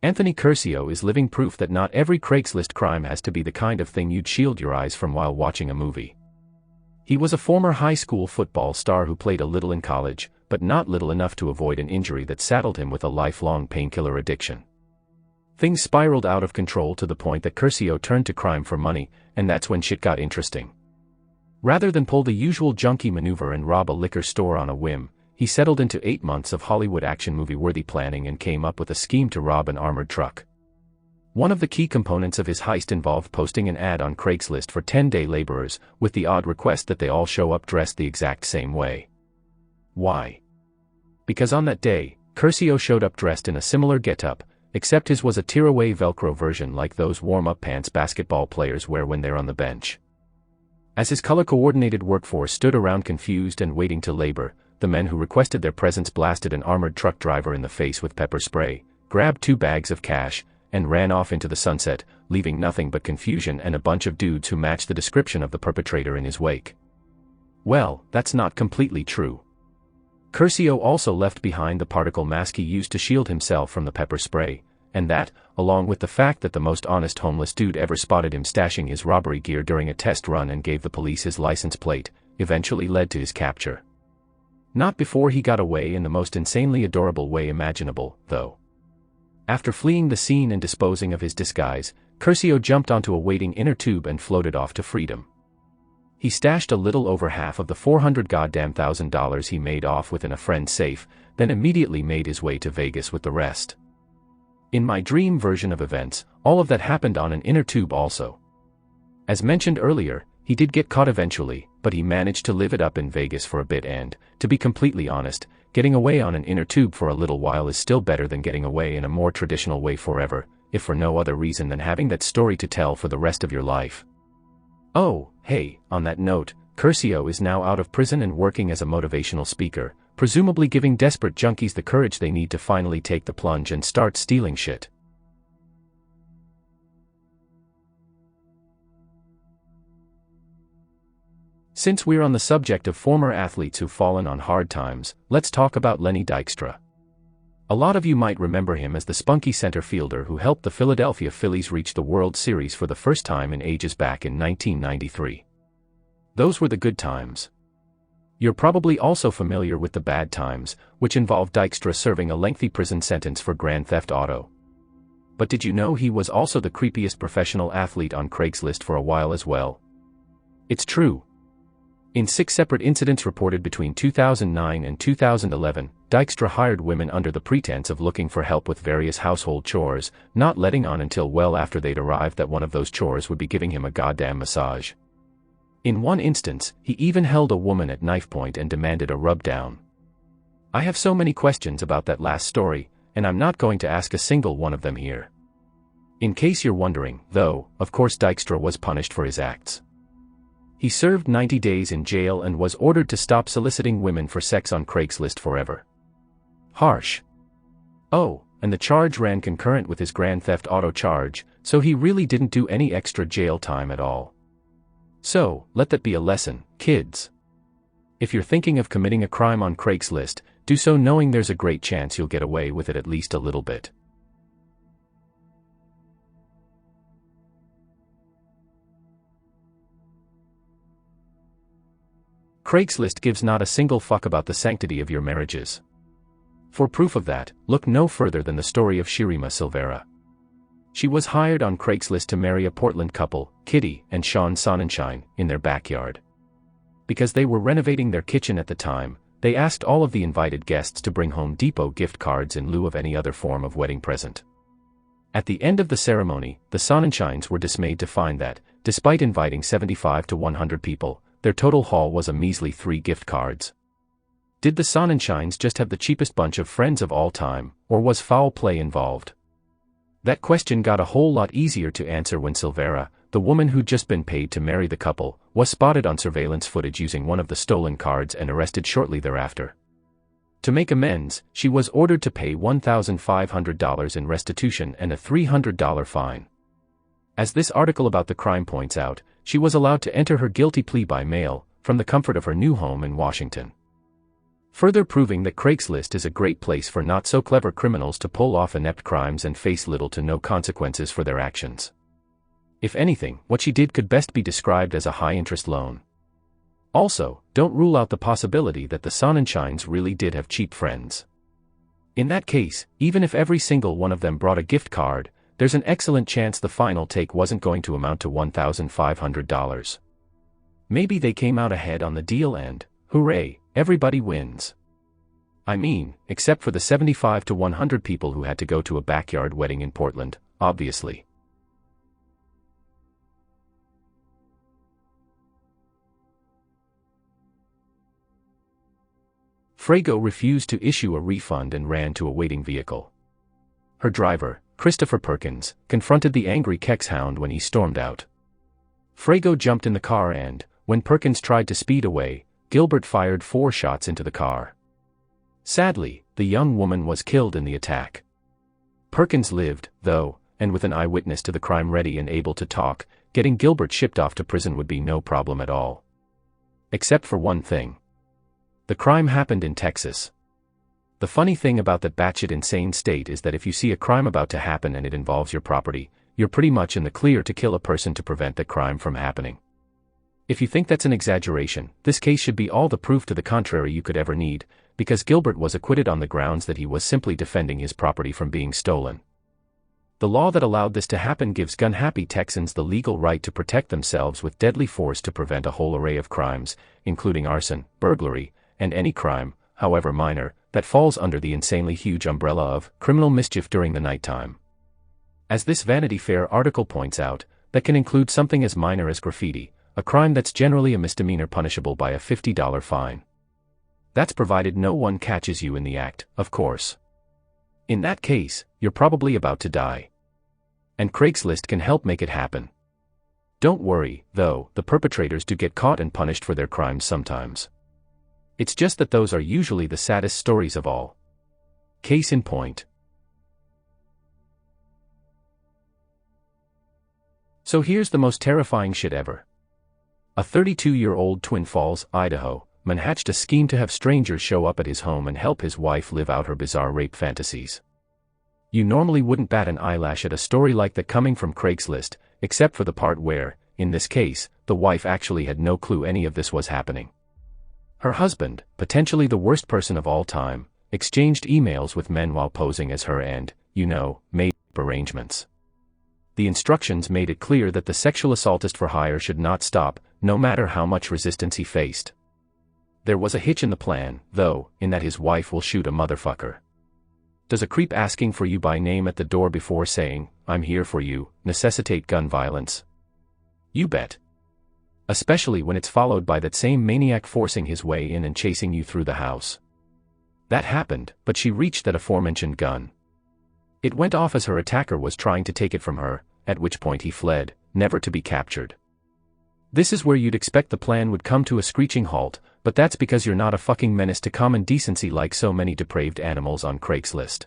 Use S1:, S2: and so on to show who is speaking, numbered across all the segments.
S1: Anthony Curcio is living proof that not every Craigslist crime has to be the kind of thing you'd shield your eyes from while watching a movie. He was a former high school football star who played a little in college, but not little enough to avoid an injury that saddled him with a lifelong painkiller addiction. Things spiraled out of control to the point that Curcio turned to crime for money, and that's when shit got interesting. Rather than pull the usual junkie maneuver and rob a liquor store on a whim, he settled into 8 months of Hollywood action movie-worthy planning and came up with a scheme to rob an armored truck. One of the key components of his heist involved posting an ad on Craigslist for 10-day laborers, with the odd request that they all show up dressed the exact same way. Why? Because on that day, Curcio showed up dressed in a similar getup, except his was a tear-away Velcro version like those warm-up pants basketball players wear when they're on the bench. As his color-coordinated workforce stood around confused and waiting to labor, the men who requested their presence blasted an armored truck driver in the face with pepper spray, grabbed 2 bags of cash, and ran off into the sunset, leaving nothing but confusion and a bunch of dudes who matched the description of the perpetrator in his wake. Well, that's not completely true. Curcio also left behind the particle mask he used to shield himself from the pepper spray, and that, along with the fact that the most honest homeless dude ever spotted him stashing his robbery gear during a test run and gave the police his license plate, eventually led to his capture. Not before he got away in the most insanely adorable way imaginable, though. After fleeing the scene and disposing of his disguise, Curcio jumped onto a waiting inner tube and floated off to freedom. He stashed a little over half of the $400,000 he made off within a friend's safe, then immediately made his way to Vegas with the rest. In my dream version of events, all of that happened on an inner tube also. As mentioned earlier, he did get caught eventually, but he managed to live it up in Vegas for a bit and, to be completely honest, getting away on an inner tube for a little while is still better than getting away in a more traditional way forever, if for no other reason than having that story to tell for the rest of your life. Oh, hey, on that note, Curcio is now out of prison and working as a motivational speaker, presumably giving desperate junkies the courage they need to finally take the plunge and start stealing shit. Since we're on the subject of former athletes who've fallen on hard times, let's talk about Lenny Dykstra. A lot of you might remember him as the spunky center fielder who helped the Philadelphia Phillies reach the World Series for the first time in ages back in 1993. Those were the good times. You're probably also familiar with the bad times, which involved Dykstra serving a lengthy prison sentence for grand theft auto. But did you know he was also the creepiest professional athlete on Craigslist for a while as well? It's true. In 6 separate incidents reported between 2009 and 2011, Dykstra hired women under the pretense of looking for help with various household chores, not letting on until well after they'd arrived that one of those chores would be giving him a goddamn massage. In one instance, he even held a woman at knife point and demanded a rub-down. I have so many questions about that last story, and I'm not going to ask a single one of them here. In case you're wondering, though, of course Dykstra was punished for his acts. He served 90 days in jail and was ordered to stop soliciting women for sex on Craigslist forever. Harsh. Oh, and the charge ran concurrent with his grand theft auto charge, so he really didn't do any extra jail time at all. So, let that be a lesson, kids. If you're thinking of committing a crime on Craigslist, do so knowing there's a great chance you'll get away with it at least a little bit. Craigslist gives not a single fuck about the sanctity of your marriages. For proof of that, look no further than the story of Shirima Silvera. She was hired on Craigslist to marry a Portland couple, Kitty and Sean Sonnenschein, in their backyard. Because they were renovating their kitchen at the time, they asked all of the invited guests to bring Home Depot gift cards in lieu of any other form of wedding present. At the end of the ceremony, the Sonnenscheins were dismayed to find that, despite inviting 75 to 100 people, their total haul was a measly 3 gift cards. Did the Sonnenscheins just have the cheapest bunch of friends of all time, or was foul play involved? That question got a whole lot easier to answer when Silvera, the woman who'd just been paid to marry the couple, was spotted on surveillance footage using one of the stolen cards and arrested shortly thereafter. To make amends, she was ordered to pay $1,500 in restitution and a $300 fine. As this article about the crime points out, she was allowed to enter her guilty plea by mail, from the comfort of her new home in Washington. further proving that Craigslist is a great place for not-so-clever criminals to pull off inept crimes and face little to no consequences for their actions. If anything, what she did could best be described as a high-interest loan. Also, don't rule out the possibility that the Sonnenscheins really did have cheap friends. In that case, even if every single one of them brought a gift card, there's an excellent chance the final take wasn't going to amount to $1,500. Maybe they came out ahead on the deal and, hooray, everybody wins. I mean, except for the 75 to 100 people who had to go to a backyard wedding in Portland, obviously. Frago refused to issue a refund and ran to a waiting vehicle. Her driver, Christopher Perkins, confronted the angry Kexhound when he stormed out. Frago jumped in the car and, when Perkins tried to speed away, Gilbert fired 4 shots into the car. Sadly, the young woman was killed in the attack. Perkins lived, though, and with an eyewitness to the crime ready and able to talk, getting Gilbert shipped off to prison would be no problem at all. Except for one thing. The crime happened in Texas. The funny thing about that batshit insane state is that if you see a crime about to happen and it involves your property, you're pretty much in the clear to kill a person to prevent that crime from happening. If you think that's an exaggeration, this case should be all the proof to the contrary you could ever need, because Gilbert was acquitted on the grounds that he was simply defending his property from being stolen. The law that allowed this to happen gives gun-happy Texans the legal right to protect themselves with deadly force to prevent a whole array of crimes, including arson, burglary, and any crime, however minor, that falls under the insanely huge umbrella of criminal mischief during the nighttime. As this Vanity Fair article points out, that can include something as minor as graffiti, a crime that's generally a misdemeanor punishable by a $50 fine. That's provided no one catches you in the act, of course. In that case, you're probably about to die. And Craigslist can help make it happen. Don't worry, though, the perpetrators do get caught and punished for their crimes sometimes. It's just that those are usually the saddest stories of all. Case in point. So here's the most terrifying shit ever. A 32-year-old Twin Falls, Idaho, man hatched a scheme to have strangers show up at his home and help his wife live out her bizarre rape fantasies. You normally wouldn't bat an eyelash at a story like that coming from Craigslist, except for the part where, in this case, the wife actually had no clue any of this was happening. Her husband, potentially the worst person of all time, exchanged emails with men while posing as her and, made arrangements. The instructions made it clear that the sexual assaultist for hire should not stop, no matter how much resistance he faced. There was a hitch in the plan, though, in that his wife will shoot a motherfucker. Does a creep asking for you by name at the door before saying, "I'm here for you," necessitate gun violence? You bet. Especially when it's followed by that same maniac forcing his way in and chasing you through the house. That happened, but she reached that aforementioned gun. It went off as her attacker was trying to take it from her, at which point he fled, never to be captured. This is where you'd expect the plan would come to a screeching halt, but that's because you're not a fucking menace to common decency like so many depraved animals on Craigslist.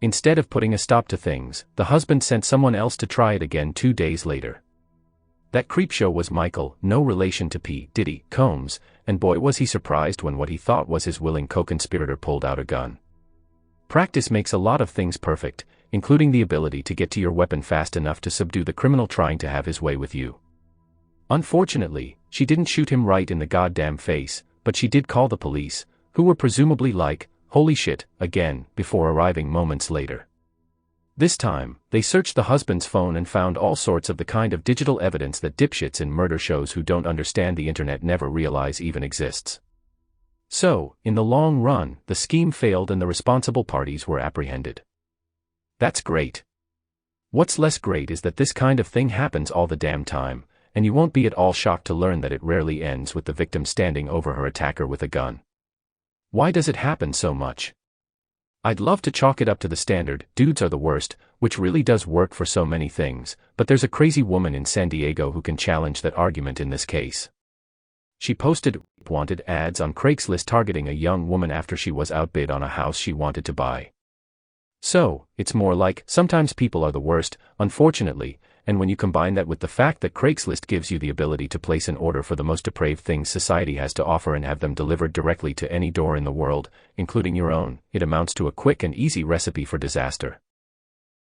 S1: Instead of putting a stop to things, the husband sent someone else to try it again 2 days later. That creepshow was Michael, no relation to P. Diddy Combs, and boy was he surprised when what he thought was his willing co-conspirator pulled out a gun. Practice makes a lot of things perfect, including the ability to get to your weapon fast enough to subdue the criminal trying to have his way with you. Unfortunately, she didn't shoot him right in the goddamn face, but she did call the police, who were presumably like, "Holy shit," again, before arriving moments later. This time, they searched the husband's phone and found all sorts of the kind of digital evidence that dipshits in murder shows who don't understand the internet never realize even exists. So, in the long run, the scheme failed and the responsible parties were apprehended. That's great. What's less great is that this kind of thing happens all the damn time, and you won't be at all shocked to learn that it rarely ends with the victim standing over her attacker with a gun. Why does it happen so much? I'd love to chalk it up to the standard, "dudes are the worst," which really does work for so many things, but there's a crazy woman in San Diego who can challenge that argument in this case. She posted wanted ads on Craigslist targeting a young woman after she was outbid on a house she wanted to buy. So, it's more like, sometimes people are the worst, unfortunately, and when you combine that with the fact that Craigslist gives you the ability to place an order for the most depraved things society has to offer and have them delivered directly to any door in the world, including your own, it amounts to a quick and easy recipe for disaster.